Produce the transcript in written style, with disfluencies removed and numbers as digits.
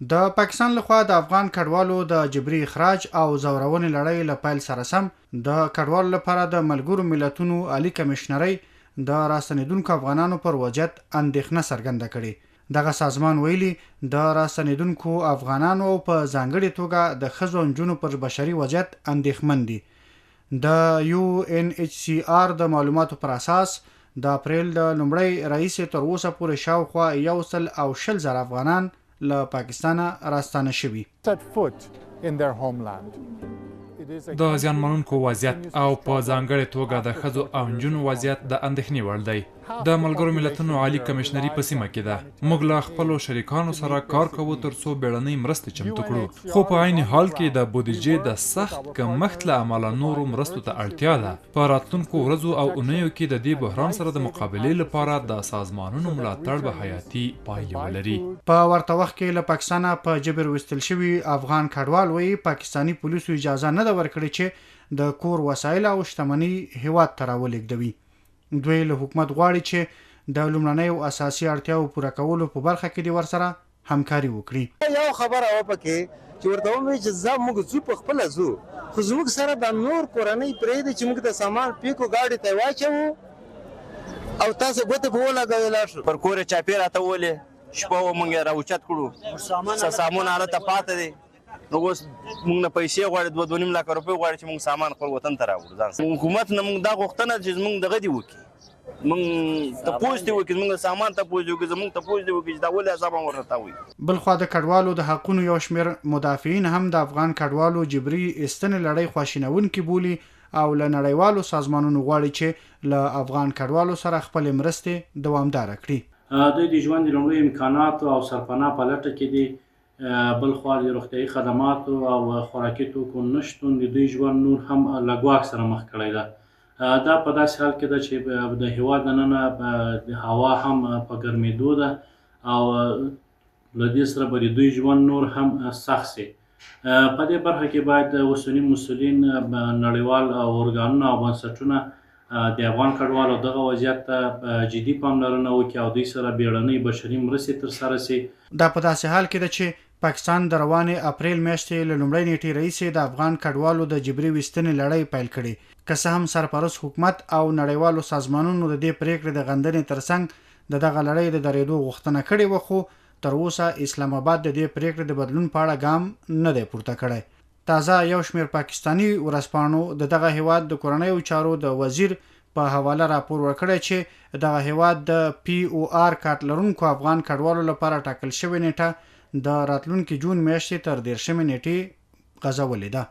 د پاکستان لخوا د افغان کډوالو د جبري اخراج او زورونې لړۍ له پیل سره سم د کډوالو لپاره د ملګرو ملتونو عالی کمشنرۍ د راستنیدونکو افغانانو پر وضعیت اندېښنه څرګنده کړې. دغه سازمان ویلي د راستنیدونکو افغانانو په ځانګړې توګه د ښځو او نجونو پر بشري وضعیت اندېښمن دي. د UNHCR د معلوماتو پر اساس د اپریل د لومړۍ راهیسې تر اوسه پورې شاوخوا 120,000 افغانان له پاکستانه راستانه شوي. د زیانمنونکو وضعیت او په ځانګړې توګه د ښځو او نجونو وضعیت د اندېښنې وړ دی. د ملګرو ملتونو عالی کمشنري په سیمه کې ده. موږ له خپلو شریکانو سره کار کوو ترڅو بیړنۍ مرستې چمتو کړو، خو په عین حال کې د بودیجې د سخت کمښت له امله نورو مرستو ته اړتیا ده. په راتلونکو ورځو او اونیو کې د دې بحران سره د مقابلې لپاره د سازمانونو ملاتړ به حیاتي پایلې ولري. په ورته وخت کې له پاکستانه په جبر وستل شوي افغان کډوال وایي پاکستاني پولیسو اجازه نه ده ورکړې چې د کور وسایل او شتمنۍ هیواد ته راولېږدوي. دوی له حکومت غواړي چې د لومړنیو اساسي اړتیاو پوره کولو په برخه کې د ورسره همکاري وکړي. یو خبره و پکې چې ورته ووایي چې زه موږ ځو په خپله ځو، خو زموږ سره د نور کورنۍ پرېږدي چې موږ د سامان پیکو ګاډي ته واچوو او تاسو ګوتې په ولګوئ لاړ شو. پر کور یې چاپې راته ولې شپه و موږ یې راوچت کړو، سامان هلته پاته دی. نو اوس موږ نه پیسې غواړي 2.5 لک روپۍ غواړي چې موږ سامان خپل وطن ته راوړو. ځان حکومت نه موږ دا غوښتنه چې موږ دغه دې وکړي، موږ تپوس دې وکړي، موږ سامان تپوس دې وکړي، زموږ تپوس دې وکړي چې دا ولې عذاب ورته وي. بلخوا د کډوالو د حقونو یو شمېر مدافعین هم د افغان کډوالو جبري ایستنې لړۍ خواشینونکې بولي او له نړیوالو سازمانونو غواړي چې له افغان کډوالو سره خپلې مرستې دوامداره کړي. دوی د ژوند د لومړیو امکاناتو او سرپناه په لټه کې دي. بل خوا د روغتیایي خدماتو او خوراکي توکو نشتون د دوی ژوند نور هم له ګواښ سره مخ کړی ده. دا په داسې حال کې ده چې د هېواد دننه د هوا هم په ګرمېدو ده او له دې سره به د دوی ژوند نور هم سخت شي. په دې برخه کې باید اوسني مسؤلین، نړیوال ارګانونه او بنسټونه د افغان کډوالو دغه وضعیت ته جدي پاملرنه وکړي او دوی سره بیړنۍ بشري مرستې ترسره شي. دا په داسې حال کې ده چې پاکستان د روانې اپریل میاشتې له لومړۍ نیټې راهیسې د افغان کډوالو د جبري ویستنې لړۍ پیل کړې. که څه هم سرپرست حکومت او نړیوالو سازمانونو د دې پریکړې د غندنې ترڅنګ د دغه لړۍ د درېدو غوښتنه کړې وه، خو تر اوسه اسلام آباد د دې پریکړې د بدلون په اړه ګام نه دی پورته کړی. تازه یو شمېر پاکستاني ورځپاڼو د دغه هیواد د کورنیو چارو د وزیر په حواله راپور ورکړی چې دغه هیواد د POR کارت لرونکو افغان کډوالو لپاره ټاکل شوې نیټه د راتلونکي جون میاشتې تر 13 نیټې غځولې ده.